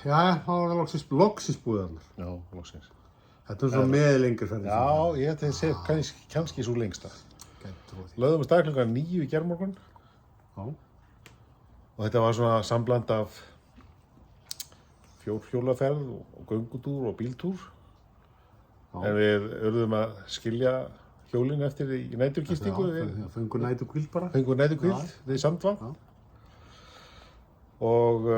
Já, þá var það loksins búið allar. Já, loksins. Þetta svo meðlengur ferðið. Já, ég held að það sé kannski svo lengsta. Lögðum við stað klukkan 9 í gærmorgun. Já. Og þetta var svona sambland af fjórhjólaferð og göngutúr og bíltúr. Já. En við urðum að skilja hjólinn eftir í næturgistingu. Já, fengur næturkvíld bara. Fengur næturkvíld við Sandvatn. Og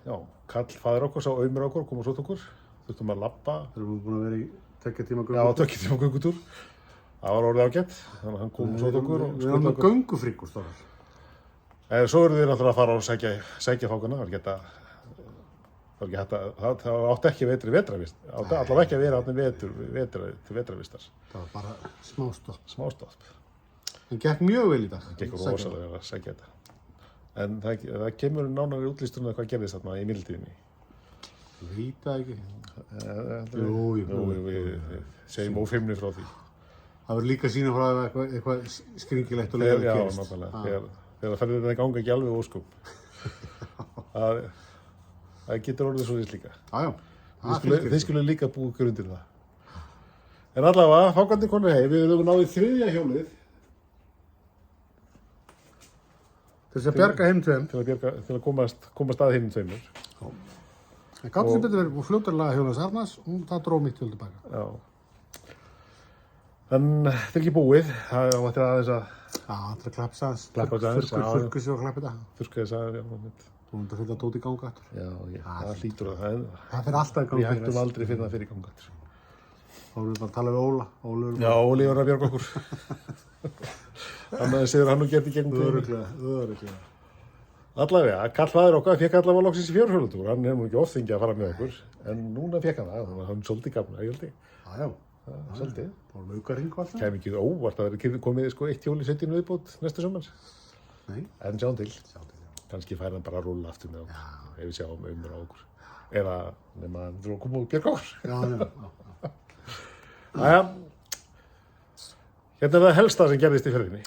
já, Karl faðir okkur sá aumur okkur, kom og sótt okkur. Þurftum að labba. Þeir eru búin að vera í 2 tíma göngutúr. Já, 2 tíma göngutúr. Það var orðið ágætt, þannig að hann kom og sótt okkur. Við erum með göngufríkur, stofar. Svo eru við náttúrulega að fara og sækja fákana. Það átti ekki að vera vetrarvist. Allavega ekki að vera til vetrarvistar. Það var bara smástopp. Smástopp. Það gekk mjög vel í dag. Það gekk rosalega að sækja þetta. En það kemur nánari útlisturinn hvað gerðist þarna í mildtíðinni. Ég veit það ekki. Jú, við segjum ófeimni frá því. Það verður líka að sýna frá eitthvað skringilegt og leiðilegt gerist. Já, náttúrulega. Þegar ferðirinn ganga ekki alveg óskum. Það getur orðið svo þess líka. Já. Þið skulle líka búið ykkur undir það. En allavega, fákandi konur heim, við höfum náðið 3. hjólið. Til þess að bjarga hinn tveim. Til að komast að hinn tveimur. En gátt sem betur verið fljótarlega hjólað Sarnas og það dróð mitt hjól tilbaka. Já. En þetta er ekki búið. Það var aðeins að... Já, það er að klapsa aðeins. Klappa aðeins, já. Þurrku sér og klappa þetta. Þurrka þess að, já. Þú myndir að fylla dót í ganga aftur. Já, það hlýtur það. Það fyrir alltaf í ganga. Við hættum aldrei fyrir það fyrir ganga aftur. Þá erum við bara að tala við Óla. Já, Óli var að bjarga okkur. Þannig að segir hann og geti gegnum Örugglega. Allavega, Karl faðir okkar fekk allavega loksins í fjórhjólutúr. Hann hefur ekki oft fengið að fara með okkur. En núna fekk hann það. Þannig að hann svolítið gafna, ég held ég. Já. Svolítið. Það var laukarhing og allt það. Kæmi ekki óvart að það komið 1 hjól í setjunu viðbót næsta sumar. Nei. En sjáum til. Kannski fær hann bara að rúlla aftur með okkur. Ef við sjáum á okkur. Eða nema hann koma og bjarga okkur. Já. Jæja. Hérna er það helsta sem gerðist í ferðinni.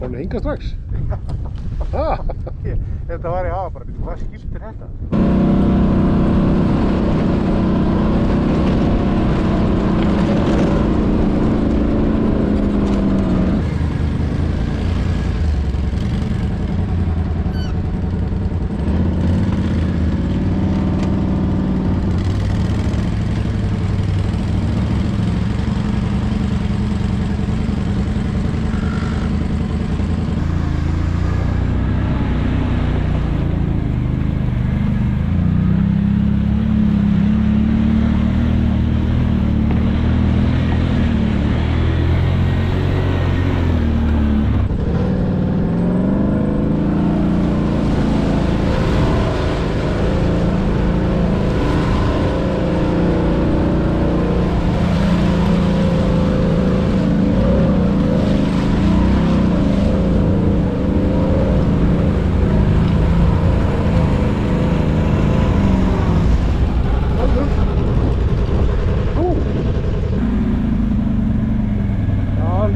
komin hingað strax? Þetta var í hafa bara, hvað skiptir þetta?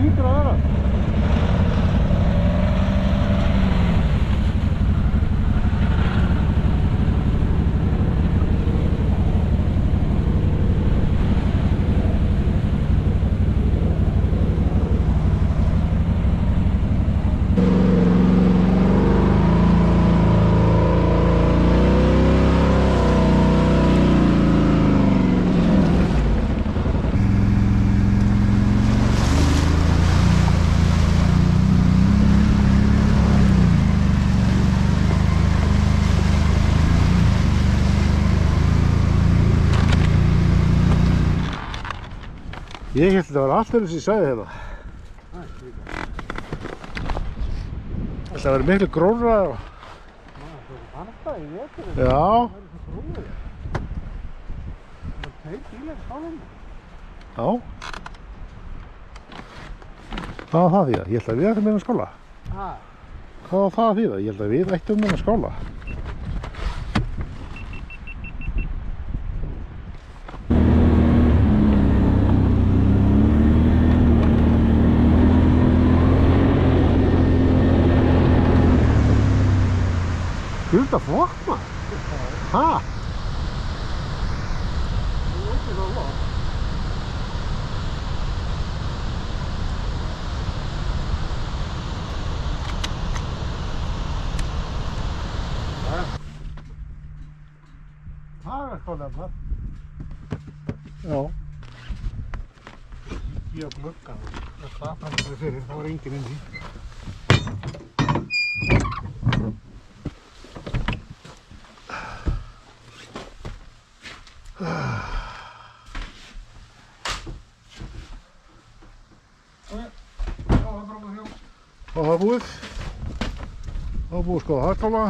hlýtur að vera. Ég held að þetta var allt öðru sem ég sagði hérna. Það er líka. Þetta var miklu grónra og... Það er svo harta í veturinn. Já. Það er svo grónur. Það er tveir bílar í skólanum. Já. Hvað var það að þýða? Ég held að við ættum með skóla. Ha. Hvað var það að þýða? Ég held að við ættum með skóla. Fullt af flott maður. Ha? Það er ekki svo flott. Það er skólanum þar. Já. Ég á gluggan. Það fannst þér fyrir, það var enginn inn í. Og það er búið. Það er búið að skoða hagkála.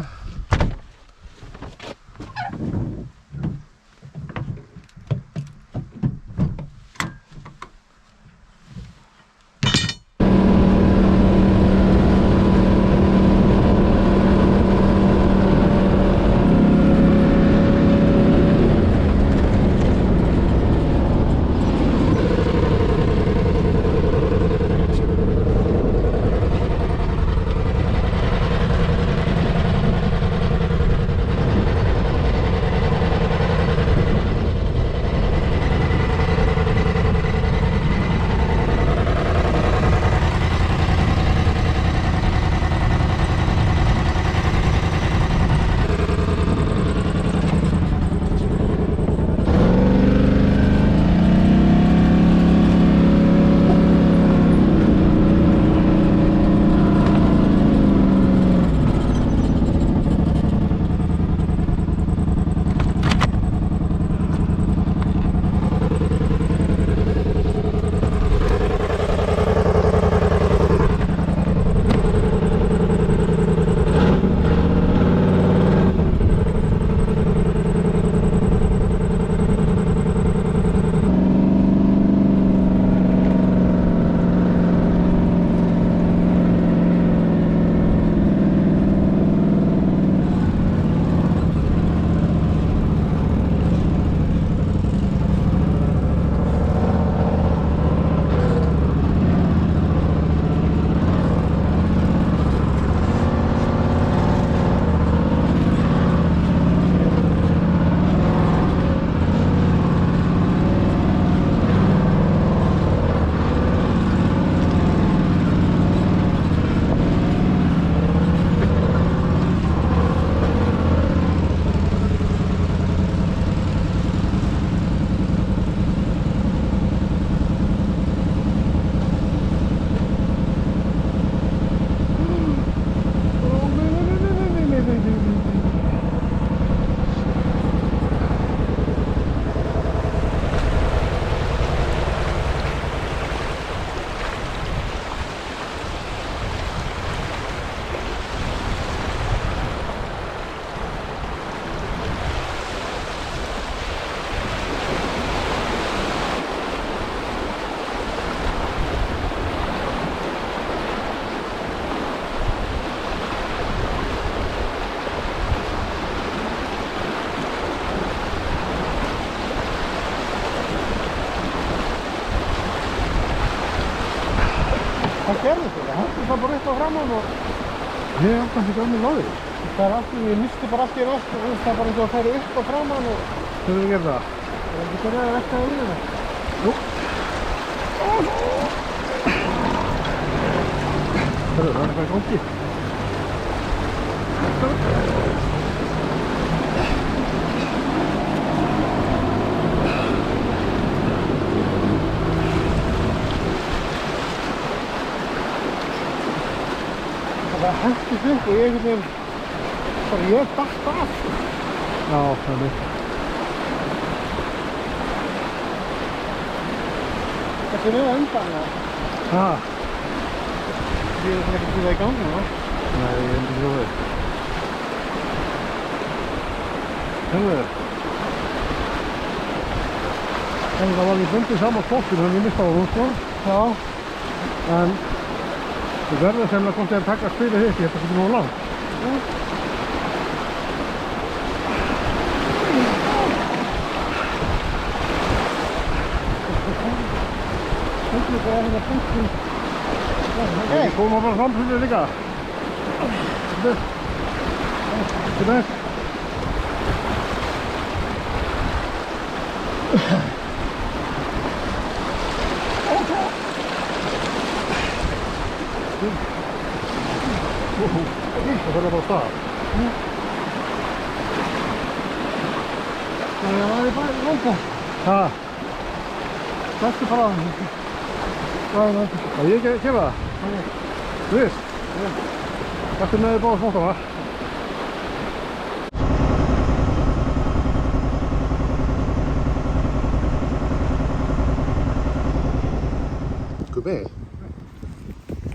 Það gerðist þetta, hendur það bara upp á framann og ég hef alltaf ekki önnur náður. Það allir, ég misti bara allt í rætt og það bara eins og að færi upp á framann og Hvernig við gerum það? það ekki byrjaði að velta yfir það. Jú. Það er eitthvað í gangi. Það hendist upp og ég einhvern veginn, bara ég datt af. Já, þannig. Þetta er með undan það. Ha? Ég er ekki til það í gangi núna. Nei, ég endur ekki það. Hendur. En það var við bundið saman spottinu þannig ég mista á hún sko. Já. En þú verður semlega hvort þér taka spilið hitt, ég held að það ekki nógu langt. Hendur bara að það bundið. Ég kom bara fram fyrir þér líka. Þetta er. Það verður bara á stað. Það var í bæri lópa. Ha? Þetta er bara það er það. Að ég gera það? Þú veist? Þetta er með þér báða smóttana. Gubbi,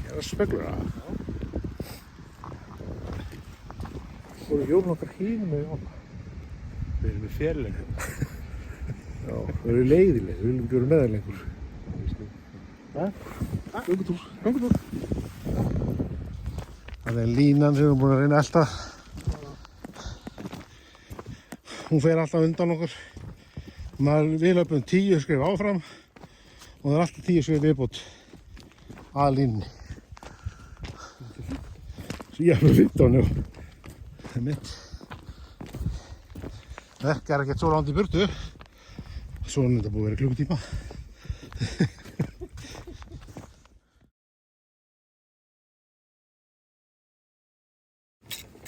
gera speglur það. Fóru jólun okkar hínum með jólun. Við erum í fjarlægum. Já, við erum leiðileg, við viljum ekki vera með þeir lengur. Göngutúr. Það er línan sem við erum búin að reyna að elta. Hún fer alltaf undan okkur. Við löpum 10 skref áfram og það er alltaf 10 skref viðbót að línni. Svo ég er með 15 já. Það er mitt. Verk er ekkert svo langt í burtu. Svo er þetta búið að vera klukkutíma.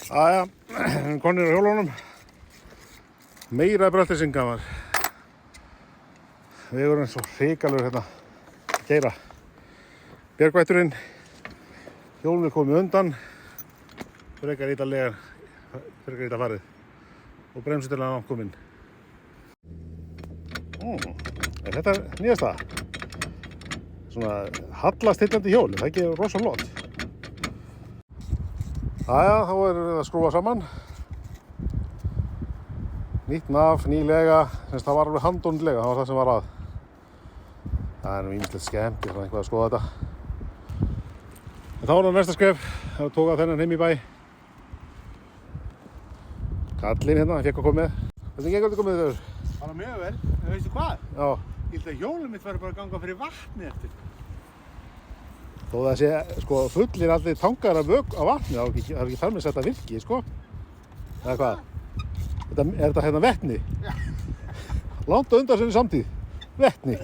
Aja, konir á hjólunum. Meira bröltisinga var. Vegurinn er svo hrikalur hérna að keyra. Björgvætturinn, hjólið komið undan, frekar illa farið og bremsutilega kominn. Er þetta nýjasta? Svona hallastillandi hjól, það ekki rosa flott. Jæja, þá er það að skrúfa saman. Nýtt naf, ný lega, það var alveg handónlega, það var það sem var að. Það er nú ýmislegt skemmt, ég fann eitthvað að skoða þetta. En þá er það næsta skref, það tók að þennan heim í bæ. Kallinn hérna, hann fékk að koma með. Hvernig gengur þetta komið þau? Bara mjög vel, en veistu hvað? Já. Ég held að hjólið mitt væri bara að ganga fyrir vatni eftir. Þó það sé, sko, fullir allir tangar af vatni, það er ekki þar með að setja virki, sko. Eða hvað? Er þetta hérna vetni? Já. Langt á undan sinni samtíð. Vetni.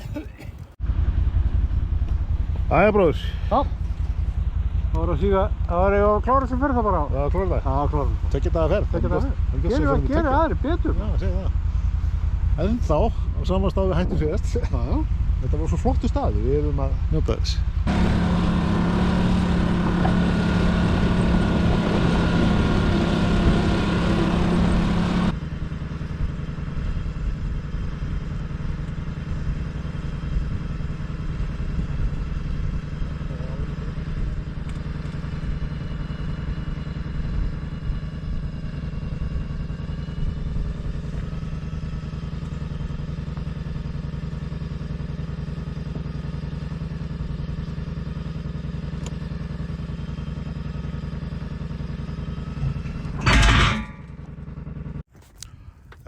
Æja, bróður. Já. Það var að síga, það var að klára sem ferð það bara á. Já, klára það. Já, klára það. Tekja daga ferð. Tekja daga ferð. Gerir aðri betur. Já, segi það. En þá, á sama stað við hættum síðast. Já. Þetta var svo flottu staði, við erum að njóta þess.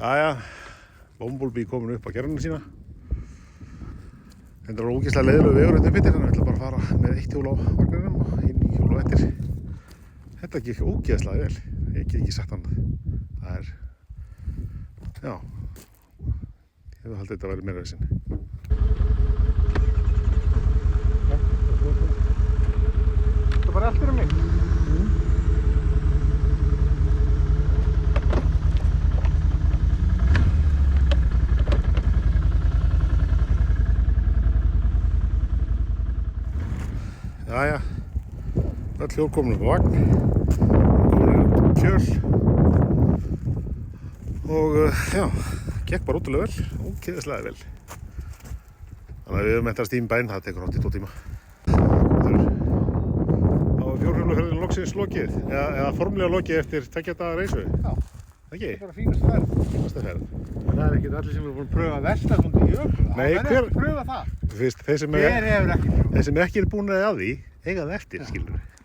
Jæja, Bumblebee komin upp á gerðina sína. Þetta er ógeðslega leiðilegu vegur hérna upp yfir, þannig að við ætlum bara að fara með eitt hjól á vagninum og inn í hjól á eftir. Þetta gekk ógeðslega vel. Ég get ekki sagt annað. Það er, já, ég hefði haldið þetta að vera meira vesinn. Þetta bara eftir mig. Jæja, öll hjól komin upp á vagn, komin upp á kjöl og já, gekk bara ótrúlega vel, ógeðslega vel. Þannig að við höfum eftir að stíma bæn, það tekur 82 tíma. Þá er fjórhjólaferðin loksins lokið, eða formlega lokið eftir 2 daga reisu. Já. Ekki? Þetta er bara fínast ferð. Fínasta ferð. Það er ekkert allir sem eru búin að pröfa að velta svona í jökla. Nei, Það er ekki að pröfa það. Þú veist, þeir sem Hver hefur ekki pröfa? ekki eru búin að því, eiga það eftir, skilur við.